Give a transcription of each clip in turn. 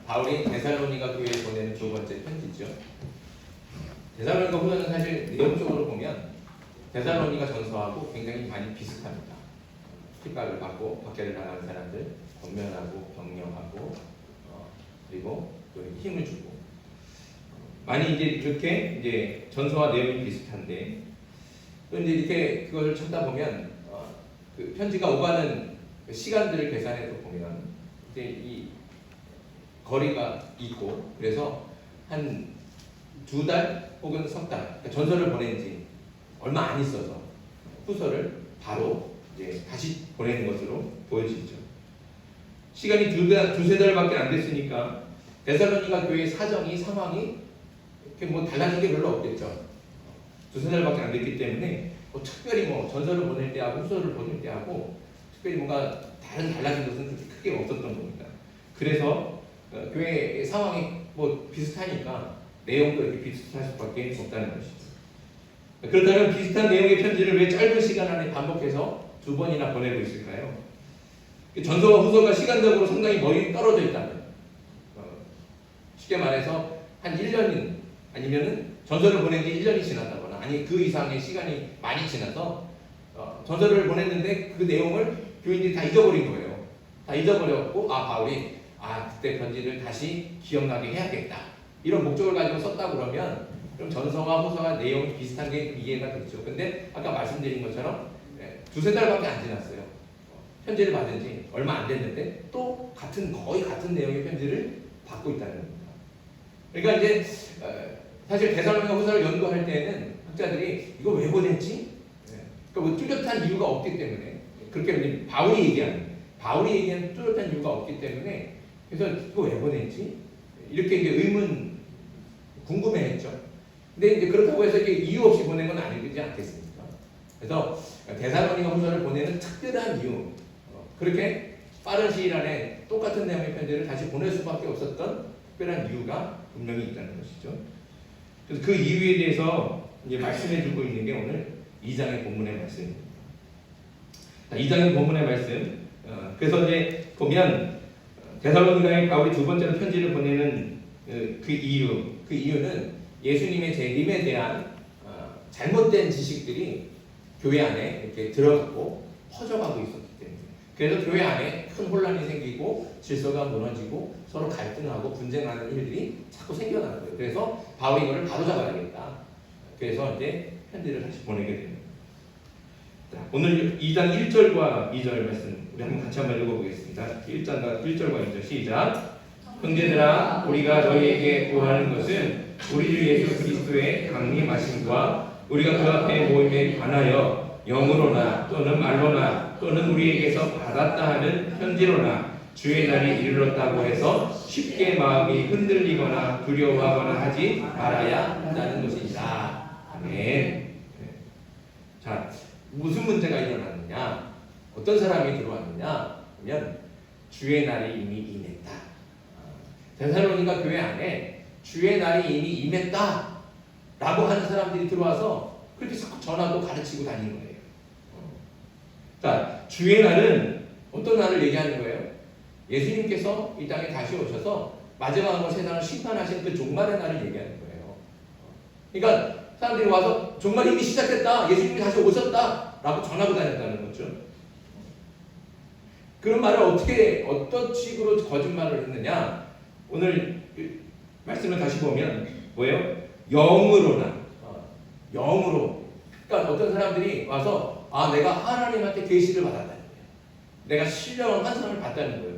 바울이 데살로니가 교회에 보내는 두 번째 편지죠. 데살로니가 후서는 사실 내용적으로 보면 데살로니가 전서하고 굉장히 많이 비슷합니다. 핍박을 받고 박해를 당하는 사람들 권면하고 격려하고 그리고 또 힘을 주고 많이 이제 이렇게 이제 전서와 내용이 비슷한데 또 이제 이렇게 그걸 찾다 보면 그 편지가 오가는 시간들을 계산해서 보면 이제 이 거리가 있고 그래서 한 2달 혹은 석 달 그러니까 전서를 보낸 지 얼마 안 있어서 후서를 바로 이제 다시 보내는 것으로 보여지죠. 시간이 두세 달밖에 안 됐으니까 데살로니가 교회의 사정이 상황이 이렇게 뭐 달라진 게 별로 없겠죠. 두세 달밖에 안 됐기 때문에 뭐 특별히 뭐 전서를 보낼 때하고 후서를 보낼 때하고 특별히 뭔가 달라진 것은 그렇게 크게 없었던 겁니다. 그래서 교회 상황이 뭐 비슷하니까 내용도 이렇게 비슷할 수밖에 없다는 것이죠. 그렇다면 비슷한 내용의 편지를 왜 짧은 시간 안에 반복해서 2번이나 보내고 있을까요? 전서와 후서가 시간적으로 상당히 멀리 떨어져 있다면 쉽게 말해서 한 1년 아니면은 전서를 보낸 지 1년이 지났다거나 아니 그 이상의 시간이 많이 지나서 전서를 보냈는데 그 내용을 교인들이 다 잊어버린 거예요. 다 잊어버렸고 바울이 그때 편지를 다시 기억나게 해야겠다 이런 목적을 가지고 썼다 그러면 그럼 전서와 후서와 내용이 비슷한 게 이해가 되죠. 근데 아까 말씀드린 것처럼 두세 달밖에 안 지났어요. 편지를 받은 지 얼마 안 됐는데 또 거의 같은 내용의 편지를 받고 있다는 겁니다. 그러니까 이제 사실 데살로니가 후서를 연구할 때는 학자들이 이거 왜 보냈지? 그러니까 뭐 뚜렷한 이유가 없기 때문에 그렇게 바울이 얘기하는 뚜렷한 이유가 없기 때문에 그래서 이거 왜 보냈지? 이렇게 이제 궁금해했죠. 근데 이제 그렇다고 해서 이게 이유 없이 보낸 건 아니지 않겠습니까? 그래서 데살로니가 후서를 보내는 특별한 이유, 그렇게 빠른 시일 안에 똑같은 내용의 편지를 다시 보낼 수밖에 없었던 특별한 이유가 분명히 있다는 것이죠. 그래서 그 이유에 대해서 이제 말씀해주고 있는 게 오늘 2장의 본문의 말씀입니다. 2장의 본문의 말씀. 그래서 이제 보면 데살로니가에 바울이 2번째로 편지를 보내는 그 이유는 예수님의 재림에 대한 잘못된 지식들이 교회 안에 이렇게 들어가고 퍼져가고 있었기 때문에 그래서 교회 안에 큰 혼란이 생기고 질서가 무너지고 서로 갈등하고 분쟁하는 일들이 자꾸 생겨나는 거예요. 그래서 바울이 이거를 바로잡아야겠다. 그래서 이제 편지를 다시 보내게 됩니다. 오늘 2장 1절과 2절 말씀 우리 같이 한번 읽어보겠습니다. 1절과 2절 시작. 형제들아 우리가 너희에게 구하는 것은 우리 주 예수 그리스도의 강림하심과 우리가 그 앞에 모임에 관하여 영으로나 또는 말로나 또는 우리에게서 받았다 하는 편지로나 주의 날이 이르렀다고 해서 쉽게 마음이 흔들리거나 두려워하거나 하지 말아야 한다는 것이다. 아멘. 자, 무슨 문제가 일어났느냐? 어떤 사람이 들어왔느냐? 그러면 주의 날이 이미 임했다. 데살로니가 교회 안에 주의 날이 이미 임했다 라고 하는 사람들이 들어와서 그렇게 자꾸 전하고 가르치고 다니는 거예요. 자, 주의 날은 어떤 날을 얘기하는 거예요? 예수님께서 이 땅에 다시 오셔서 마지막으로 세상을 심판하신 그 종말의 날을 얘기하는 거예요. 그러니까 사람들이 와서 종말이 이미 시작됐다, 예수님이 다시 오셨다 라고 전하고 다녔다는 거죠. 그런 말을 어떤 식으로 거짓말을 했느냐? 오늘 말씀을 다시 보면 뭐예요? 영으로나 영으로. 그러니까 어떤 사람들이 와서 내가 하나님한테 계시를 받았다는 거예요. 내가 신령한 환상을 봤다는 거예요.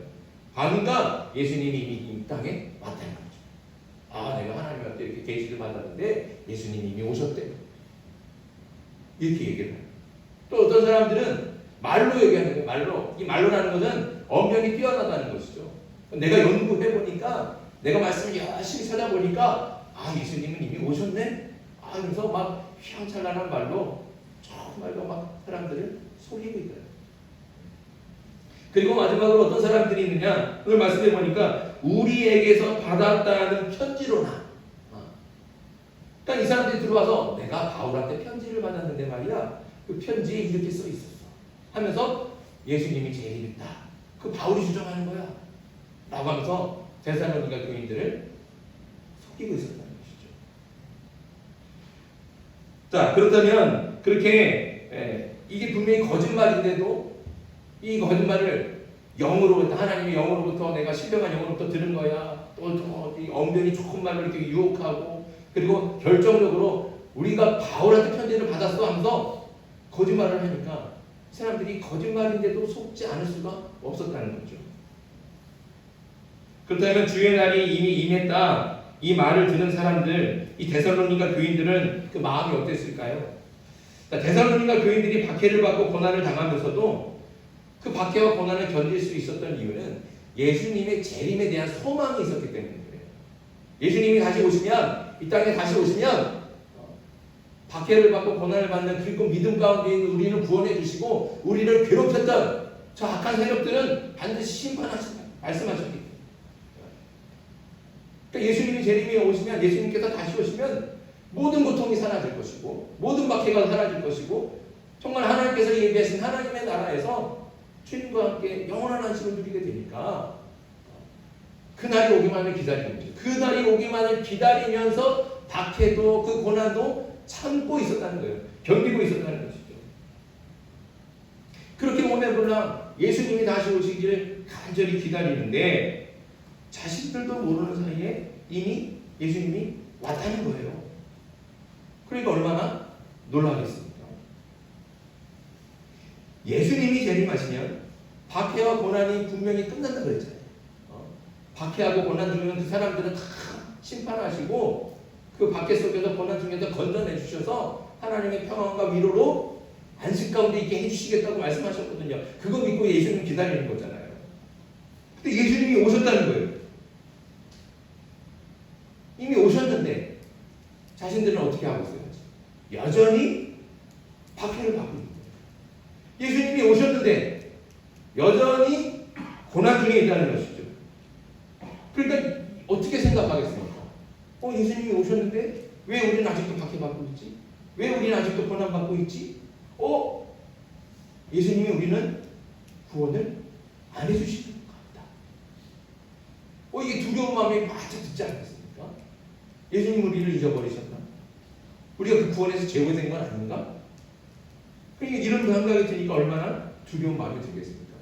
그러니까 예수님이 이미 이 땅에 왔다는 거죠. 내가 하나님한테 이렇게 계시를 받았는데 예수님이 이미 오셨대요. 이렇게 얘기를 해요. 또 어떤 사람들은 말로 얘기하는 거예요. 말로. 이 말로라는 것은 언변이 뛰어나다는 것이죠. 내가 연구해보니까 내가 말씀을 열심히 찾아보니까 예수님은 이미 오셨네? 그래서 막 휘황찬란한 말로 정말로 막 사람들을 속이고 있다. 그리고 마지막으로 어떤 사람들이 있느냐? 오늘 말씀해보니까 우리에게서 받았다는 편지로나. 그러니까 이 사람들이 들어와서 내가 바울한테 편지를 받았는데 말이야. 그 편지에 이렇게 써 있었어. 하면서 예수님이 제일 있다. 그 바울이 주장하는 거야. 라고 하면서 데살로니가 교인들을 속이고 있었다는 것이죠. 자, 그렇다면 그렇게 이게 분명히 거짓말인데도 이 거짓말을 영으로부터, 하나님의 영으로부터, 내가 신령한 영으로부터 들은 거야. 또 언변이 좋은 말로 이렇게 유혹하고, 그리고 결정적으로 우리가 바울한테 편지를 받았어 하면서 거짓말을 하니까 사람들이 거짓말인데도 속지 않을 수가 없었다는 거죠. 그렇다면 주의 날이 이미 임했다, 이 말을 듣는 사람들, 이 데살로니가 교인들은 그 마음이 어땠을까요? 데살로니가 교인들이 박해를 받고 고난을 당하면서도 그 박해와 고난을 견딜 수 있었던 이유는 예수님의 재림에 대한 소망이 있었기 때문에 그래요. 예수님이 다시 오시면, 이 땅에 다시 오시면 박해를 받고 고난을 받는 그리고 믿음 가운데 있는 우리를 구원해 주시고 우리를 괴롭혔던 저 악한 세력들은 반드시 심판하신다 말씀하셨기 때문에. 그러니까 예수님이 재림에 오시면, 예수님께서 다시 오시면 모든 고통이 사라질 것이고 모든 박해가 사라질 것이고 정말 하나님께서 예비하신 하나님의 나라에서 주님과 함께 영원한 안식을 누리게 되니까 그날이 오기만을 기다리는 거죠. 그날이 오기만을 기다리면서 박해도 그 고난도 참고 있었다는 거예요. 견디고 있었다는 것이죠. 그렇게 오면 그러나 예수님이 다시 오시기를 간절히 기다리는데 자신들도 모르는 사이에 이미 예수님이 왔다는 거예요. 그러니까 얼마나 놀라겠습니까? 예수님이 재림하시면 박해와 고난이 분명히 끝난다고 그랬잖아요. 박해하고 고난 중에는 그 사람들은 다 심판하시고 그 박해 속에서 고난 중에서 건져내 주셔서 하나님의 평안과 위로로 안식 가운데 있게 해주시겠다고 말씀하셨거든요. 그거 믿고 예수님 기다리는 거잖아요. 근데 예수님이 오셨다는 거예요. 이미 오셨는데 자신들은 어떻게 하고 있어요? 여전히 박해를 받고 있는 거예요. 예수님이 오셨는데 여전히 고난 중에 있다는 것이죠. 그러니까 어떻게 생각하겠습니까? 예수님이 오셨는데 왜 우리는 아직도 박해받고 있지? 왜 우리는 아직도 고난받고 있지? 예수님이 우리는 구원을 안 해주시는 것 같다. 이게 두려운 마음이 바짝 듣지 않겠습니까? 예수님 우리를 잊어버리셨나? 우리가 그 구원에서 제외된 건 아닌가? 그러니까 이런 생각이 드니까 얼마나 두려운 마음이 들겠습니까?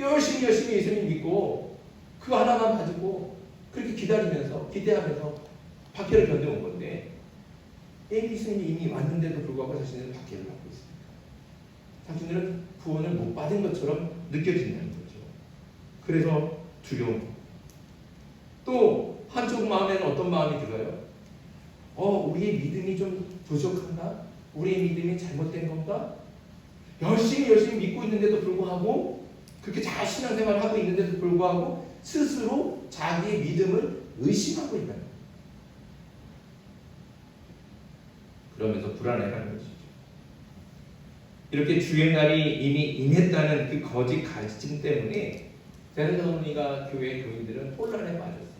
열심히 예수님 믿고 그 하나만 가지고 그렇게 기다리면서 기대하면서 박해를 견뎌온 건데 예수님이 이미 왔는데도 불구하고 자신들은 박해를 받고 있습니다. 자신들은 구원을 못 받은 것처럼 느껴진다는 거죠. 그래서 두려움. 또 한쪽 마음에는 어떤 마음이 들어요? 우리의 믿음이 좀 부족한가? 우리의 믿음이 잘못된 건가? 열심히 믿고 있는데도 불구하고 그렇게 잘 신앙생활을 하고 있는데도 불구하고 스스로 자기의 믿음을 의심하고 있다는 거예요. 그러면서 불안해하는 것이죠. 이렇게 주의 날이 이미 임했다는 그 거짓 가르침 때문에 데살로니가 교회 교인들은 혼란에 빠졌습니다.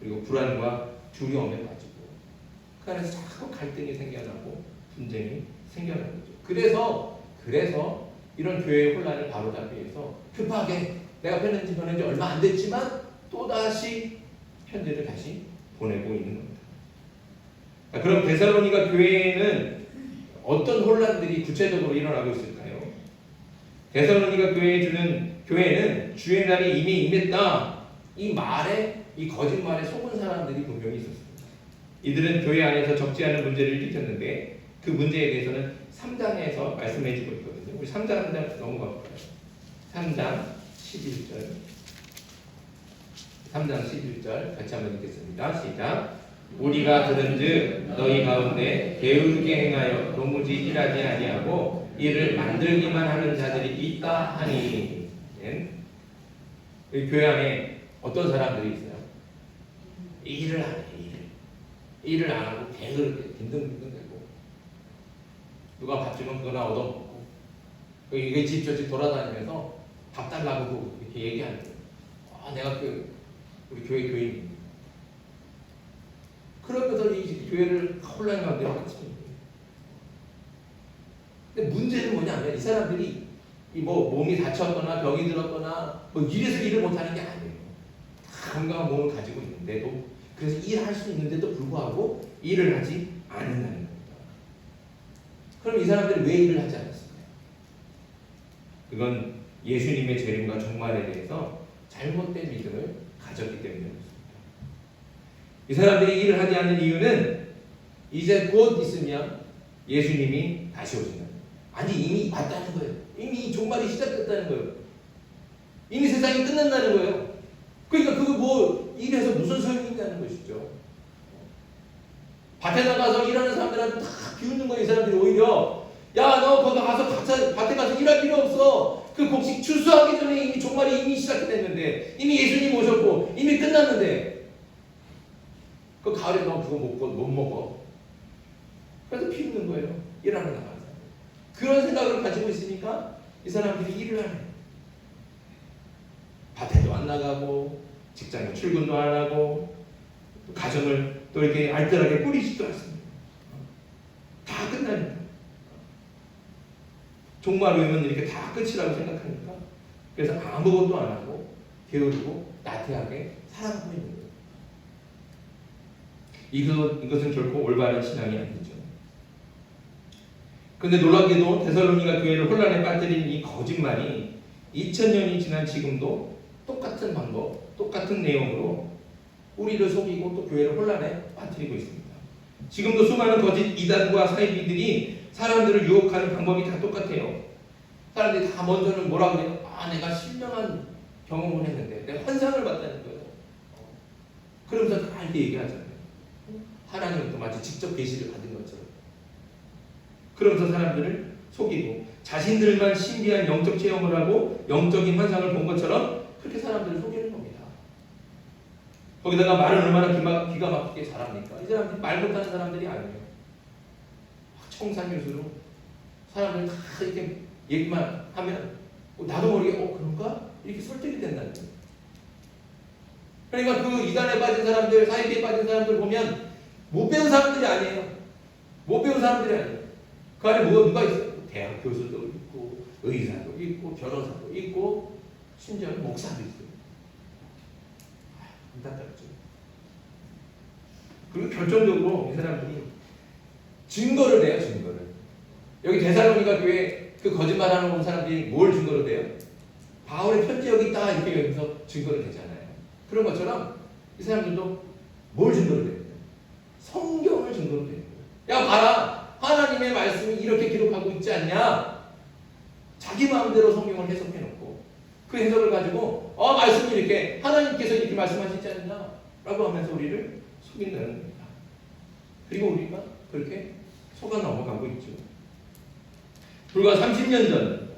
그리고 불안과 두려움에 빠지고 그 안에서 자꾸 갈등이 생겨나고 분쟁이 생겨나는 거죠. 그래서 이런 교회의 혼란을 바로잡기 위해서 급하게 내가 편지 보낸 지 얼마 안 됐지만 또다시 편지를 다시 보내고 있는 겁니다. 그럼 데살로니가 교회에는 어떤 혼란들이 구체적으로 일어나고 있을까요? 데살로니가 교회에는 주의 날이 이미 임했다, 이 거짓말에 속은 사람들이 분명히 있었습니다. 이들은 교회 안에서 적지 않은 문제를 일으켰는데 그 문제에 대해서는 3장에서 말씀해 주고 있거든요. 우리 3장 넘어가 볼까요? 3장 11절 3장 11절 같이 한번 읽겠습니다. 시작. 우리가 들은즉 너희 가운데 게으르게 행하여 도무지 일하지 아니하고 이를 만들기만 하는 자들이 있다 하니. 교회 안에 어떤 사람들이 있어요? 일을 안 해. 일을 안 하고 게으르게 빈둥빈둥대고 누가 밥 주면 그거나 얻어먹고 이게 집 저 집 돌아다니면서 밥 달라고 이렇게 얘기하는 거예요. 내가 우리 교회 교인입니다. 그러면서 이 교회를 혼란에 만들어 놨습니다. 근데 문제는 뭐냐면 이 사람들이 몸이 다쳤거나 병이 들었거나 이래서 일을 못하는 게 아니에요. 다 건강한 몸을 가지고 있는데도, 그래서 일할 수 있는데도 불구하고 일을 하지 않는다는 겁니다. 그럼 이 사람들이 왜 일을 하지 않았을까요? 그건 예수님의 재림과 종말에 대해서 잘못된 믿음을 가졌기 때문에 그렇습니다. 이 사람들이 일을 하지 않는 이유는 이제 곧 있으면 예수님이 다시 오신다. 아니, 이미 왔다는 거예요. 이미 종말이 시작됐다는 거예요. 이미 세상이 끝난다는 거예요. 그러니까 그거 뭐 일해서 무슨 소용이 있냐는 것이죠. 밭에 나가서 일하는 사람들한테 다 비웃는 거예요. 이 사람들이 오히려, 야, 너 거기 가서 밭에 가서 일할 필요 없어. 그 곡식 출수하기 전에 이미 종말이 이미 시작이 됐는데, 이미 예수님 오셨고 이미 끝났는데, 그 가을에 너 그거 못 먹어. 그래서 비웃는 거예요. 일하러 나가서. 그런 생각을 가지고 있으니까 이 사람들이 일을 안 해요. 밭에도 안 나가고 직장에 출근도 안 하고 또 가정을 또 이렇게 알뜰하게 꾸리지도 않습니다. 다 끝나니까. 종말 후에는 이렇게 다 끝이라고 생각하니까, 그래서 아무것도 안 하고 게으르고 나태하게 살아가고 있는 거예요. 이것은 결코 올바른 신앙이 아니죠. 근데 놀랍게도 데살로니가 교회를 혼란에 빠뜨린 이 거짓말이 2000년이 지난 지금도 똑같은 방법, 똑같은 내용으로 우리를 속이고 또 교회를 혼란에 빠뜨리고 있습니다. 지금도 수많은 거짓 이단과 사이비들이 사람들을 유혹하는 방법이 다 똑같아요. 사람들이 다 먼저는 뭐라고 해요? 아, 내가 신령한 경험을 했는데, 내가 환상을 봤다는 거예요. 그러면서 다 이렇게 얘기하잖아요. 하나님은 마치 직접 계시를 받은 것처럼. 그러면서 사람들을 속이고 자신들만 신비한 영적 체험을 하고 영적인 환상을 본 것처럼 그렇게 사람들을 속이는 겁니다. 거기다가 말을 얼마나 기가 막히게 잘합니까? 이 사람들이 말 못하는 사람들이 아니에요. 청산유수로 사람들 다 이렇게 얘기만 하면 나도 모르게 그런가? 이렇게 설득이 된다는 거예요. 그러니까 그 이단에 빠진 사람들, 사이비에 빠진 사람들 보면 못 배운 사람들이 아니에요. 못 배운 사람들이 아니에요. 그 안에 누가 있어요? 대학 교수도 있고, 의사도 있고, 변호사도 있고, 심지어는 목사도 있어요. 안타깝죠. 그리고 결정적으로 이 사람들이 증거를 내요, 증거를. 여기 데살로니가 교회 그 거짓말하는 사람들이 뭘 증거로 돼요? 바울의 편지 여기 있다 이렇게 여기서 증거를 대잖아요. 그런 것처럼 이 사람들도 뭘 증거로 돼요? 성경을 증거로 돼요. 야, 봐라. 하나님의 말씀이 이렇게 기록하고 있지 않냐? 자기 마음대로 성경을 해석해놓고 그 해석을 가지고 말씀이 이렇게 하나님께서 이렇게 말씀하시지 않냐? 라고 하면서 우리를 속인다는 겁니다. 그리고 우리가 그렇게 속아 넘어가고 있죠. 불과 30년 전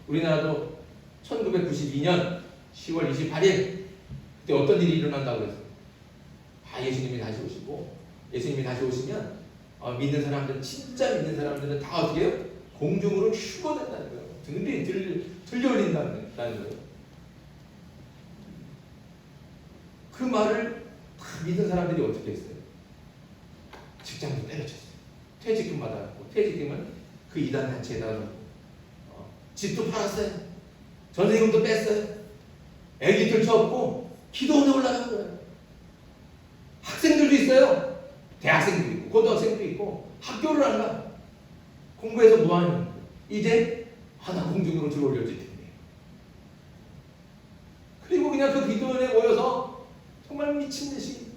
우리나라도 1992년 10월 28일 그때 어떤 일이 일어난다고 그랬어요? 예수님이 다시 오시고, 예수님이 다시 오시면 믿는 사람들은, 진짜 믿는 사람들은 다 어떻게 해요? 공중으로 휴거된다는 거예요. 등들이 들려올린다는 거예요. 그 말을 다 믿는 사람들이 어떻게 했어요? 직장도 때려쳤어요. 퇴직금 받아갖고, 퇴직금은 그 이단 단체에다가 집도 팔았어요. 전세금도 뺐어요. 애기들 쳐업고 기도원에 올라간 거예요. 학생들도 있어요. 대학생도 있고 고등학생도 있고 학교를 안 가. 공부해서 뭐하니? 이제 하나 공중으로 들어올려질 텐데. 그리고 그냥 그 기도원에 모여서 정말 미친 듯이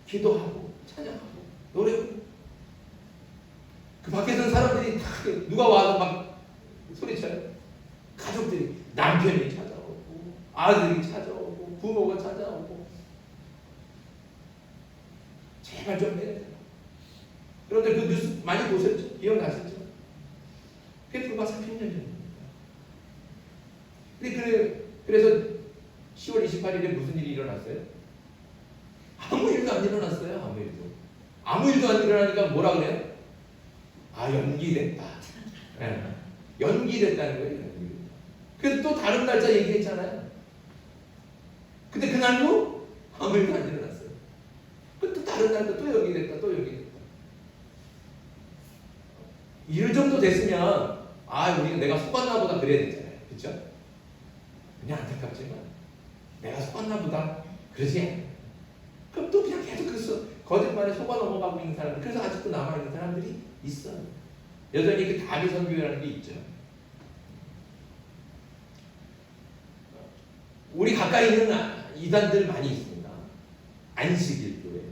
기도하고 찬양하고 노래하고. 그 밖에서는 사람들이 다 누가 와서 막 소리쳐요. 가족들이, 남편이 찾아오고 아들이 찾아오고 부모가 찾아오고. 제발 좀 내려라. 그런데 그 뉴스 많이 보셨죠? 기억나시죠? 그게 불과 30년 전입니다. 근데 그래서 10월 28일에 무슨 일이 일어났어요? 아무 일도 안 일어났어요. 아무 일도. 아무 일도 안 일어나니까 뭐라 그래요? 연기됐다. 네. 연기됐다는 거예요. 연기. 그래서 또 다른 날짜 얘기했잖아요. 근데 그날도 아무 일도 안 일어났어요. 또 다른 날도 또 연기됐다. 또 연기됐다. 일 정도 됐으면 내가 속았나 보다 그래야 되잖아요. 그렇죠? 그냥 안타깝지만 내가 그러지 않아요. 그럼 또 그냥 계속 그 거짓말에 속아 넘어가고 있는 사람들, 그래서 아직도 남아있는 사람들이 있어요. 여전히 그 다비 선교회라는 게 있죠. 우리 가까이 있는 이단들 많이 있습니다. 안식일 교회,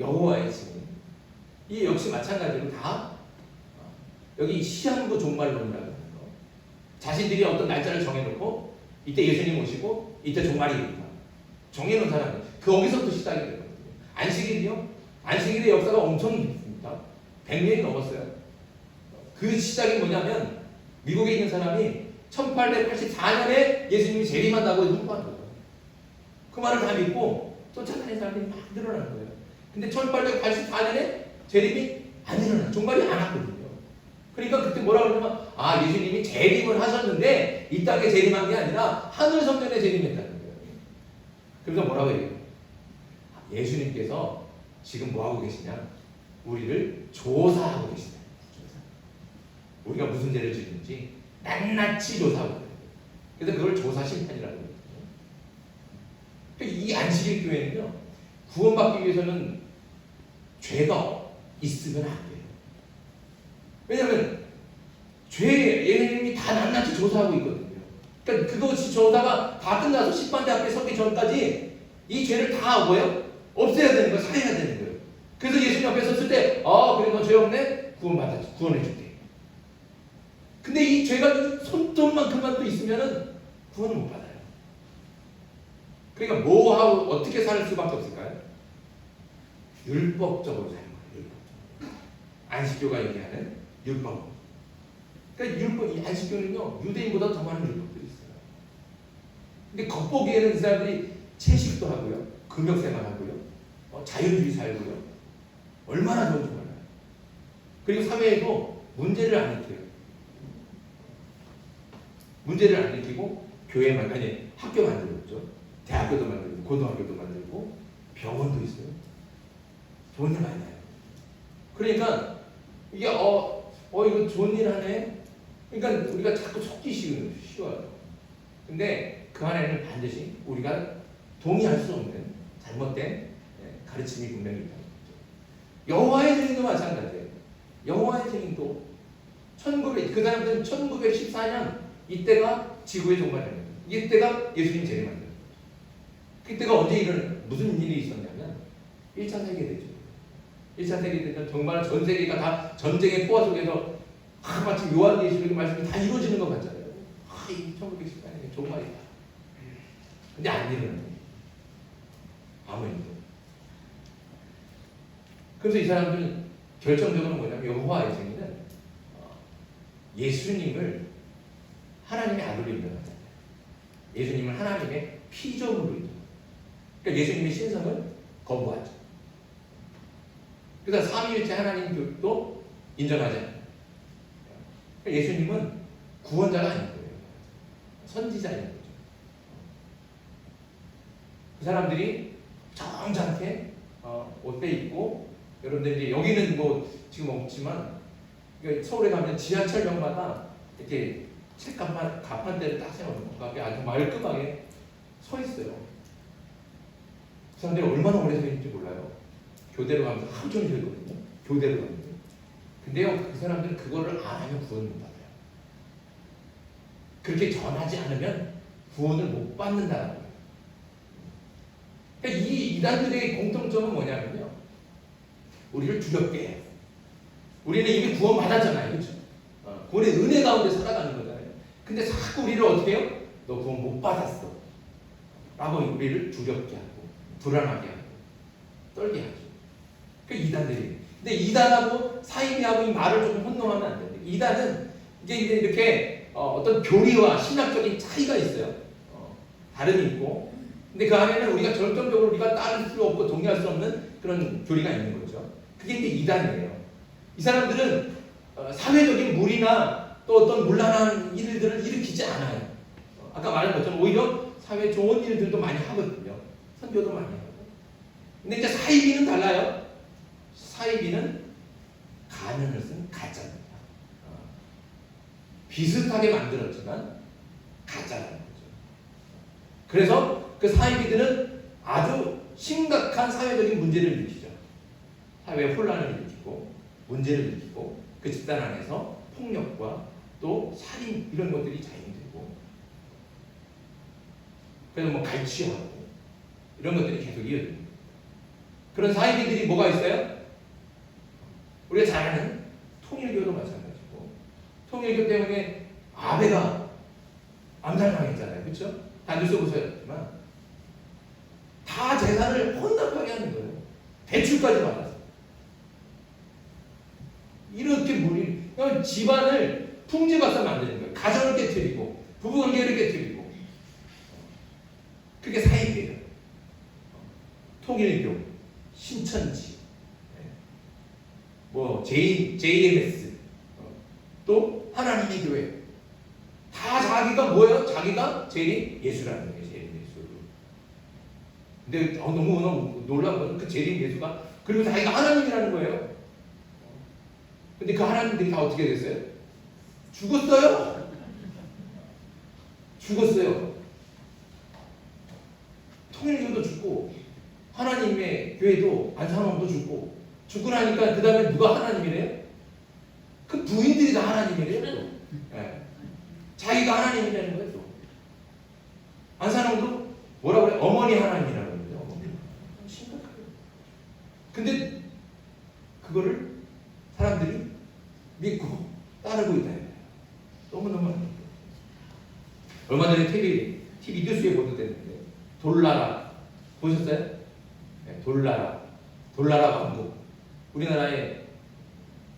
여호와의 증인, 이 역시 마찬가지로 다 여기 시한부 종말론이라고 하는 거, 자신들이 어떤 날짜를 정해놓고 이때 예수님 오시고 이때 종말입니다. 정해놓은 사람들, 거기서부터 시작이 되거든요. 안식일이요? 안식일의 역사가 엄청 깊습니다. 100년이 넘었어요. 그 시작이 뭐냐면 미국에 있는 사람이 1884년에 예수님이 재림한다고 선포한 거예요. 그 말을 다 믿고 쫓아다니는 사람들이 막 늘어나는 거예요. 근데 1884년에 재림이 안 일어나, 종말이 안 왔거든요. 그러니까 그때 뭐라고 그러냐면, 아, 예수님이 재림을 하셨는데 이 땅에 재림한 게 아니라 하늘 성전에 재림했다는 거예요. 그래서 뭐라고 해요? 예수님께서 지금 뭐 하고 계시냐? 우리를 조사하고 계시다. 우리가 무슨 죄를 지는지 낱낱이 조사하고 있어요. 그래서 그걸 조사 심판이라고 해요. 이 안식일 교회는요, 구원받기 위해서는 죄가 있으면 안 돼요. 왜냐하면 예수님이 다 낱낱이 조사하고 있거든요. 그러니까 그것이 조사가 다 끝나서 심판대 앞에 서기 전까지 이 죄를 다 뭐예요? 없애야 되는 거예요. 사해야 되는 거예요. 그래서 예수님 앞에 섰을 때, 그래 너 죄 없네? 구원해 줄게. 근데 이 죄가 손톱만큼만 또 있으면은 구원을 못 받아요. 그러니까 뭐 하고 어떻게 살 수밖에 없을까요? 율법적으로 사는 거예요. 율법. 안식교가 얘기하는 율법. 그러니까 이 안식교는요, 유대인보다 더 많은 율법들이 있어요. 근데 겉보기에는 이 사람들이 채식도 하고요, 금욕생활 하고요, 자유주의 살고요, 얼마나 좋은지 몰라요. 그리고 사회에도 문제를 안 일으켜요. 문제를 안 일으키고 학교 만들었죠. 대학교도 만들고 고등학교도 만들고 병원도 있어요. 좋은 일 많이 나요. 그러니까 이게 이거 좋은 일 하네. 그러니까 우리가 자꾸 속기 쉬워요. 근데 그 안에는 반드시 우리가 동의할 수 없는 잘못된 가르침이 분명히 있다는 거죠. 여호와의 증인도 마찬가지예요. 여호와의 증인도 그 사람들은 1914년 이때가 지구의 종말이에요. 이때가 예수님 재림합니다. 그때가 언제 무슨 일이 있었냐면 1차 세계대전. 1차 세계대전 정말 전 세계가 다 전쟁의 포화 속에서 마치 요한계시록의 말씀이 다 이루어지는 것 같잖아요. 이 1914년이 종말이다. 근데 안 일어나요. 아무 일도. 그래서 이 사람들은 결정적으로 뭐냐면 여호와의 증인은 예수님을 하나님의 아들로 인정하잖아요. 예수님을 하나님의 피조물로 인정합니다. 그러니까 예수님의 신성을 거부하죠. 그래서 삼위일체 하나님 교육도 인정하지 않아요. 그러니까 예수님은 구원자가 아닌 거예요. 선지자인 거죠. 그 사람들이 점잖게 옷대 입고, 여러분들 여기는 뭐 지금 없지만 서울에 가면 지하철역마다 이렇게 책 가판대를 딱 세워놓은 거 앞에 아주 말끔하게 서 있어요. 그 사람들이 얼마나 오래 서 있는지 몰라요. 교대로 가면서 하루 종일 서 있거든요. 교대로 가면서. 근데요, 그 사람들은 그거를 안 하면 구원을 못 받아요. 그렇게 전하지 않으면 구원을 못 받는다는 거예요. 그러니까 이 이단들의 공통점은 뭐냐면요, 우리를 두렵게 해요. 우리는 이미 구원 받았잖아요, 그렇죠? 구원의 은혜 가운데 살아가는 거잖아요. 근데 자꾸 우리를 어떻게 해요? 너 구원 못 받았어 라고 우리를 두렵게 하고 불안하게 하고 떨게 하죠. 그 이단들이. 근데 이단하고 사이비하고 이 말을 조금 혼동하면 안 돼요. 이단은 이제 이렇게 어떤 교리와 신학적인 차이가 있어요. 다름이 있고. 근데 그 안에는 우리가 결정적으로 우리가 따를 수 없고 동의할 수 없는 그런 교리가 있는 거죠. 그게 이제 이단이에요. 이 사람들은 사회적인 무리나 또 어떤 문란한 일들을 일으키지 않아요. 아까 말한 것처럼 오히려 사회 좋은 일들도 많이 하거든요. 선교도 많이 하고. 근데 이제 사이비는 달라요. 사이비는 가면을 쓴 가짜입니다. 비슷하게 만들었지만 가짜라는 거죠. 그래서 그 사이비들은 아주 심각한 사회적인 문제를 일으키죠. 사회 혼란을 일으키고 문제를 일으키고 그 집단 안에서 폭력과 또 살인 이런 것들이 자행되고 그래서 뭐 갈취하고 이런 것들이 계속 이어집니다. 그런 사이비들이 뭐가 있어요? 우리가 잘 아는 통일교도 마찬가지고 통일교 때문에 아베가 암살당했잖아요. 그렇죠? 다 뉴스 보셨지만 다 재산을 혼납하게 하는 거예요. 대출까지 받아서. 이렇게 그냥 집안을 풍지박산 만드는 거예요. 가정을 깨뜨리고 부부관계를 깨뜨리고 그게 사이비예요. 통일교, 신천지, 뭐 JMS, 또 하나님의 교회 다 자기가 뭐예요? 자기가 재림 예수라는 거예요. 재림 예수. 근데 너무 놀라운 건 그 재림 예수가 그리고 자기가 하나님이라는 거예요. 근데 그 하나님들이 다 어떻게 됐어요? 죽었어요. 죽었어요. 통일교도 죽고 하나님의 교회도 안산왕도 죽고 나니까 그 다음에 누가 하나님이래요? 그 부인들이 다 하나님이래요. 또. 네. 자기가 하나님이라는 거예요. 또. 안산왕도 뭐라고 그래? 어머니 하나님이라고 그러죠. 어머니. 심각해요. 근데 그거를 사람들이 믿고 따르고 있다. 너무너무 얼마 전에 TV 뉴스에 보도됐는데 돌나라 보셨어요? 네, 돌나라 왕국. 우리나라에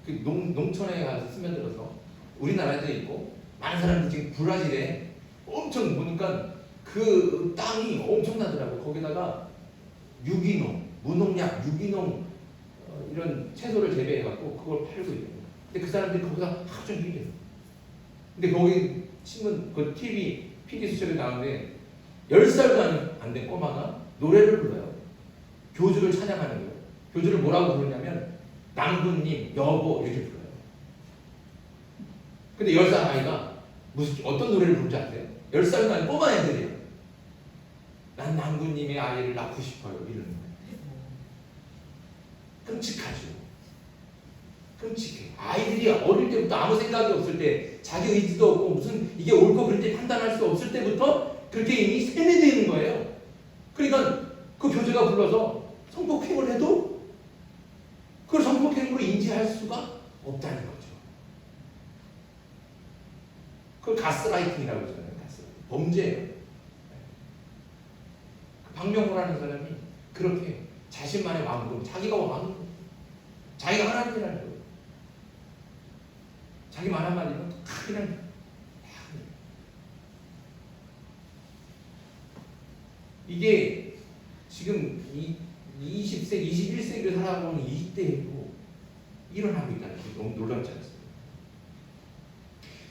그 농촌에 가서 스며들어서 우리나라에도 있고 많은 사람들이 지금 브라질에 엄청 보니까 그 땅이 엄청나더라고요. 거기다가 유기농, 무농약, 유기농 이런 채소를 재배해갖고 그걸 팔고 있는. 근데 그 사람들이 거기서 하루 종일 일해요. 근데 거기 신문 그 TV PD 수첩에 나오는데 10살도 안 된 꼬마가 노래를 불러요. 교주를 찬양하는 거예요. 교주를 뭐라고 부르냐면 낭군님, 여보 이렇게 불러요. 근데 10살 아이가 어떤 노래를 부르는지 아세요? 10살도 아닌 꼬마 애들이에요. 난 낭군님의 아이를 낳고 싶어요 이러는 거예요. 끔찍하죠. 끔찍해. 아이들이 어릴 때부터 아무 생각이 없을 때 자기 의지도 없고 무슨 이게 옳고 그른지 판단할 수 없을 때부터 그렇게 이미 세뇌되는 거예요. 그러니까 그 교주가 불러서 성폭행을 해도 그걸 성폭행으로 인지할 수가 없다는 거죠. 그걸 가스라이팅이라고 하잖아요. 범죄예요. 그 박명호라는 사람이 그렇게 자신만의 왕국, 자기가 왕국, 자기가 하나님이라는 거예요. 자기 말 한마디면 그냥 이게 지금 20세, 21세기를 살아가고 있는 이때에도 일어나고 있다는 게 너무 놀랍지 않습니까?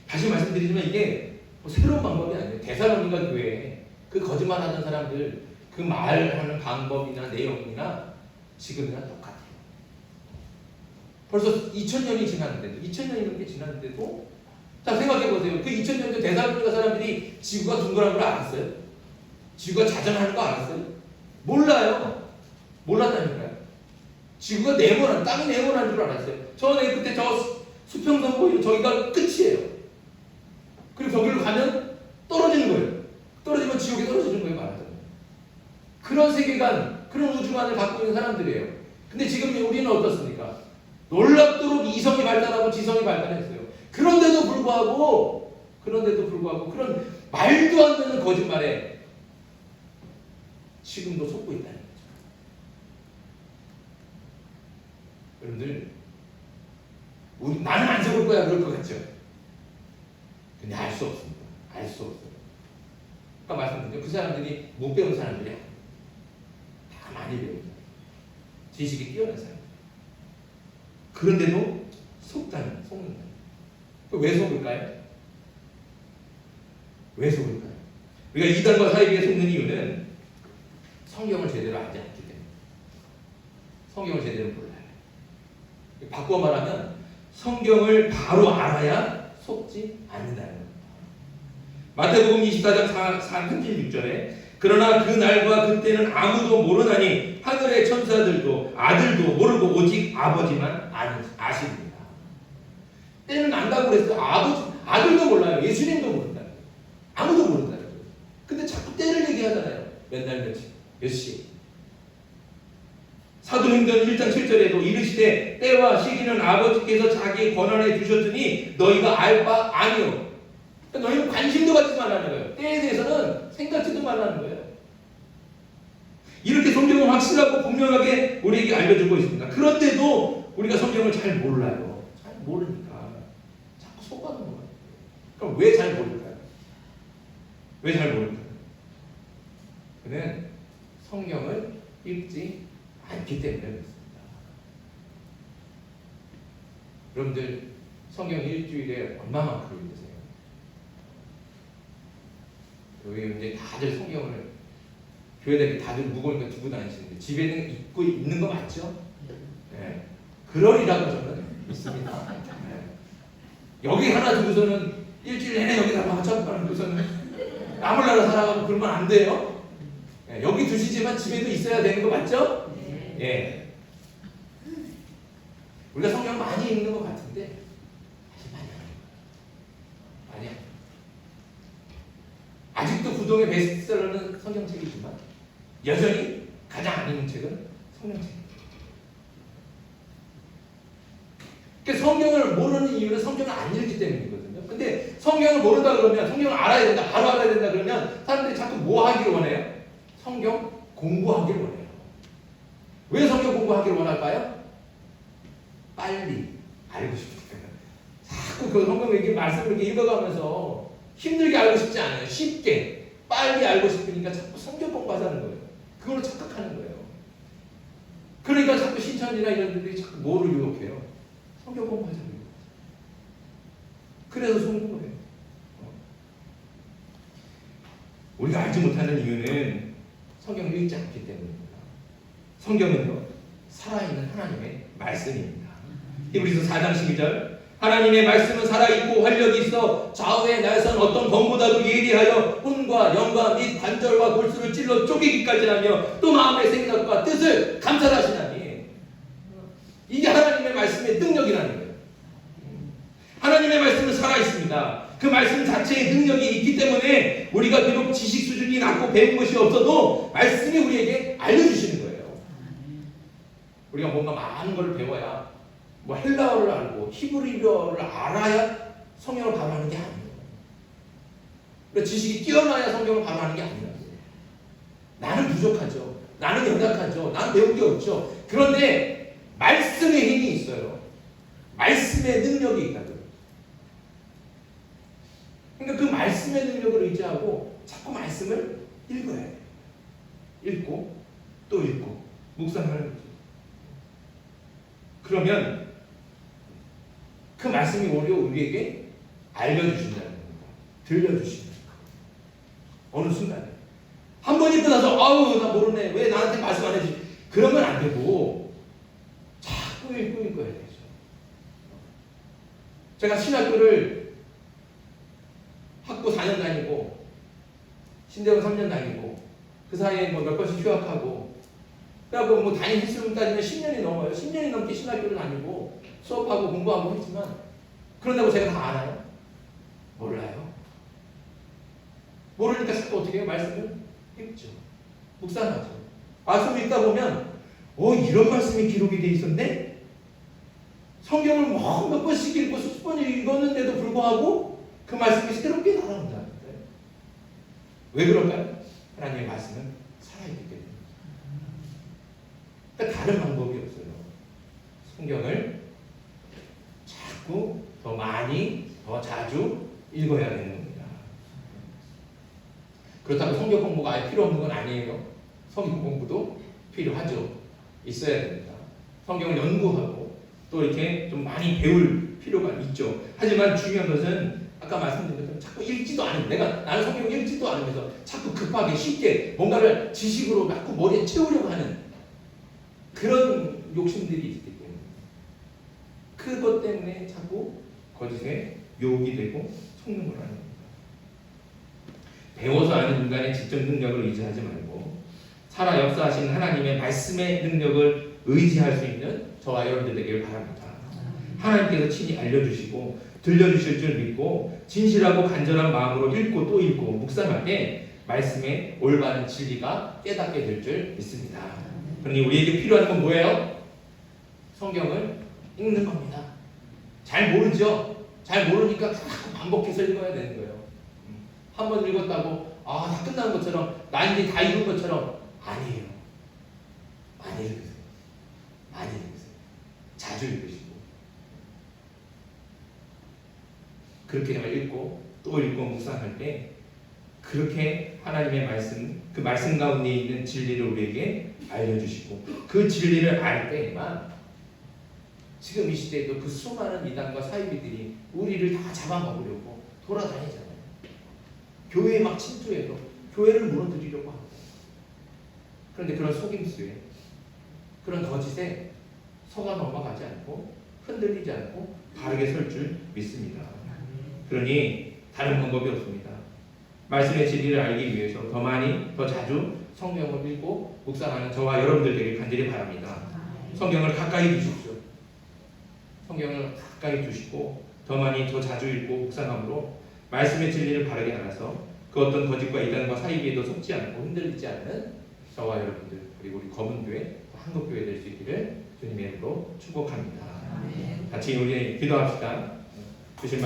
다시 말씀드리지만 이게 뭐 새로운 방법이 아니에요. 데살로니가 교회에 그 거짓말하는 사람들 그 말하는 방법이나 내용이나 지금이나 똑같아요. 벌써 2000년이 지났는데도 2000년이 넘게 지났는데도 자 생각해보세요. 그 2000년도 데살로니가 사람들이 지구가 둥그란 걸 알았어요? 지구가 자전하는 거 알았어요? 몰라요. 몰랐다니까요. 지구가 네모난 땅이 네모난 줄 알았어요. 저는 그때 저 수평선 보이는 저기가 끝이에요. 그리고 저기로 가면 떨어지는 거예요. 떨어지면 지옥에 떨어지는 거예요. 말하자면. 그런 세계관, 그런 우주관을 갖고 있는 사람들이에요. 근데 지금 우리는 어떻습니까? 놀랍도록 이성이 발달하고 지성이 발달했어요. 그런데도 불구하고 그런 말도 안 되는 거짓말에 지금도 속고 있다는 거죠. 여러분들, 나는 안 속을 거야 그럴 것 같죠? 근데 알 수 없습니다. 알 수 없어요. 아까 말씀드린 그 사람들이 못 배운 사람들이야. 다 많이 배운 사람. 지식이 뛰어난 사람. 그런데도 속는다. 왜 속을까요? 왜 속을까요? 우리가 이단과 사이비에 속는 이유는 성경을 제대로 알지 않기 때문에. 성경을 제대로 몰라요. 바꿔 말하면 성경을 바로 알아야 속지 않는다는 겁니다. 마태복음 24장 36절에 그러나 그 날과 그때는 아무도 모르나니 하늘의 천사들도 아들도 모르고 오직 아버지만 아십니다. 때는 안다고 그랬어요. 아들도 몰라요. 예수님도 모른다. 아무도 모른다. 근데 자꾸 때를 얘기하잖아요. 몇 날 며칠 몇 시. 사도행전 1장 7절에도 이르시되 때와 시기는 아버지께서 자기의 권한에 주셨으니 너희가 알 바 아니오. 그러니까 너희는 관심도 갖지 말라는 거예요. 때에 대해서는 생각지도 말라는 거예요. 이렇게 성경은 확실하고 분명하게 우리에게 알려주고 있습니다. 그런데도 우리가 성경을 잘 몰라요. 잘 모르니까 자꾸 속아는 거예요. 그럼 왜 잘 모를까요? 왜 잘 모를까요? 그는 성경을 읽지 않기 때문에 그렇습니다. 여러분들 성경 일주일에 얼마만큼 읽으세요? 여기 이제 다들 성경을 교회에 다들 무거우니까 두고 다니시는데 집에는 입고 있는 거 맞죠? 네. 그러리라고 저는 믿습니다. 네. 여기 하나 두고서는 일주일 내내 여기다 맞춰가는 두고서는 나몰라라 살아가고 그러면 안 돼요. 네. 여기 두시지만 집에도 있어야 되는 거 맞죠? 예. 우리가 성경 많이 읽는 것 같은데 사실 많이 안 읽어요. 아직도 구동의 베스트셀러는 성경책이지만 여전히 가장 안 읽는 책은 성경책입니다. 그러니까 성경을 모르는 이유는 성경을 안 읽기 때문이거든요. 근데 성경을 모른다 그러면 성경을 알아야 된다, 바로 알아야 된다 그러면 사람들이 자꾸 뭐 하기를 원해요? 성경 공부하기를 원해요. 왜 성경 공부하기를 원할까요? 빨리 알고 싶으니까. 자꾸 그 성경 얘기 말씀을 이렇게 읽어가면서 힘들게 알고 싶지 않아요. 쉽게 빨리 알고 싶으니까 자꾸 성경 공부하자는 거예요. 그걸로 착각하는 거예요. 그러니까 자꾸 신천지나 이런 데들이 자꾸 뭐를 유혹해요? 성경 공부하자고. 그래서 속는 거예요. 우리가 알지 못하는 이유는 성경을 읽지 않기 때문입니다. 성경은요, 살아있는 하나님의 말씀입니다. 히브리서 4장 12절 하나님의 말씀은 살아있고 활력이 있어 좌우에 날선 어떤 검보다도 예리하여 혼과 영과 및 관절과 골수를 찔러 쪼개기까지 하며 또 마음의 생각과 뜻을 감찰하시나니 이게 하나님의 말씀의 능력이라는 거예요. 하나님의 말씀은 살아있습니다. 그 말씀 자체의 능력이 있기 때문에 우리가 비록 지식 수준이 낮고 배운 것이 없어도 말씀이 우리에게 알려주시는 거예요. 우리가 뭔가 많은 걸 배워야 뭐 헬라어를 알고 히브리어를 알아야 성경을 바로 하는 게 아니에요. 그러니까 지식이 뛰어나야 성경을 바로 하는 게 아니에요. 나는 부족하죠. 나는 연약하죠. 나는 배운 게 없죠. 그런데 말씀의 힘이 있어요. 말씀의 능력이 있다고요. 그러니까 그 말씀의 능력을 의지하고 자꾸 말씀을 읽어야 돼요. 읽고 또 읽고 묵상하는 거죠. 그러면 그 말씀이 오히려 우리에게 알려주신다는 겁니다. 들려주신다는 겁니다. 어느 순간에 한 번 읽고 나서 아우 나 모르네 왜 나한테 말씀 안 해주지 그러면 안 되고 자꾸 읽고 읽어야 되죠. 제가 신학교를 학부 4년 다니고 신대원 3년 다니고 그 사이에 뭐 몇 번씩 휴학하고 그래갖고 뭐 다닌 횟수로 따지면 10년이 넘어요. 10년이 넘게 신학교를 다니고 수업하고 공부하고 했지만 그런다고 제가 다 알아요? 몰라요. 모르니까 자꾸 어떻게 해요? 말씀을 읽죠. 묵상하죠. 말씀을 읽다 보면 이런 말씀이 기록이 돼 있었네? 성경을 뭐 몇 번씩 읽고 수십 번 읽었는데도 불구하고 그 말씀이 새롭게 나온다. 왜 그럴까요? 하나님의 말씀은 살아있기 때문에. 그러니까 다른 방법이 없어요. 성경을 자꾸 더 많이, 더 자주 읽어야 되는 겁니다. 그렇다고 성경 공부가 아예 필요 없는 건 아니에요. 성경 공부도 필요하죠. 있어야 됩니다. 성경을 연구하고 또 이렇게 좀 많이 배울 필요가 있죠. 하지만 중요한 것은 아까 말씀드린 것처럼 자꾸 읽지도 않으면 나는 성경을 읽지도 않으면서 자꾸 급하게 쉽게 뭔가를 지식으로 자꾸 머리에 채우려고 하는 그런 욕심들이 있기 때문에 그것 때문에 자꾸 거짓에 유혹이 되고 속는 거라는 겁니다. 배워서 아는 인간의 지적 능력을 의지하지 말고 살아 역사하신 하나님의 말씀의 능력을 의지할 수 있는 저와 여러분들 되기를 바랍니다. 하나님께서 친히 알려주시고 들려주실 줄 믿고 진실하고 간절한 마음으로 읽고 또 읽고 묵상할 때 말씀의 올바른 진리가 깨닫게 될 줄 믿습니다. 그러니 우리에게 필요한 건 뭐예요? 성경을 읽는 겁니다. 잘 모르죠? 잘 모르니까 반복해서 읽어야 되는 거예요. 한 번 읽었다고 다 끝난 것처럼 나 이제 다 읽은 것처럼 아니에요. 많이 읽으세요. 많이 읽으세요. 자주 읽으시고 그렇게 정말 읽고 또 읽고 묵상할 때 그렇게 하나님의 말씀, 그 말씀 가운데 있는 진리를 우리에게 알려주시고 그 진리를 알 때에만 지금 이 시대에도 그 수많은 이단과 사이비들이 우리를 다 잡아먹으려고 돌아다니잖아요. 교회에 막 침투해서 교회를 무너뜨리려고 합니다. 그런데 그런 속임수에 그런 거짓에 속아 넘어가지 않고 흔들리지 않고 바르게 설 줄 믿습니다. 그러니 다른 방법이 없습니다. 말씀의 진리를 알기 위해서 더 많이 더 자주 성경을 읽고 묵상하는 저와 여러분들 되길 간절히 바랍니다. 성경을 가까이 두십시오. 성경을 가까이 두시고 더 많이 더 자주 읽고 묵상함으로 말씀의 진리를 바르게 알아서 그 어떤 거짓과 이단과 사이비에도 속지 않고 흔들리지 않는 저와 여러분들 그리고 우리 검은교회 한국교회 될 수 있기를 주님의 이름으로 축복합니다. 같이 우리 기도합시다. 주신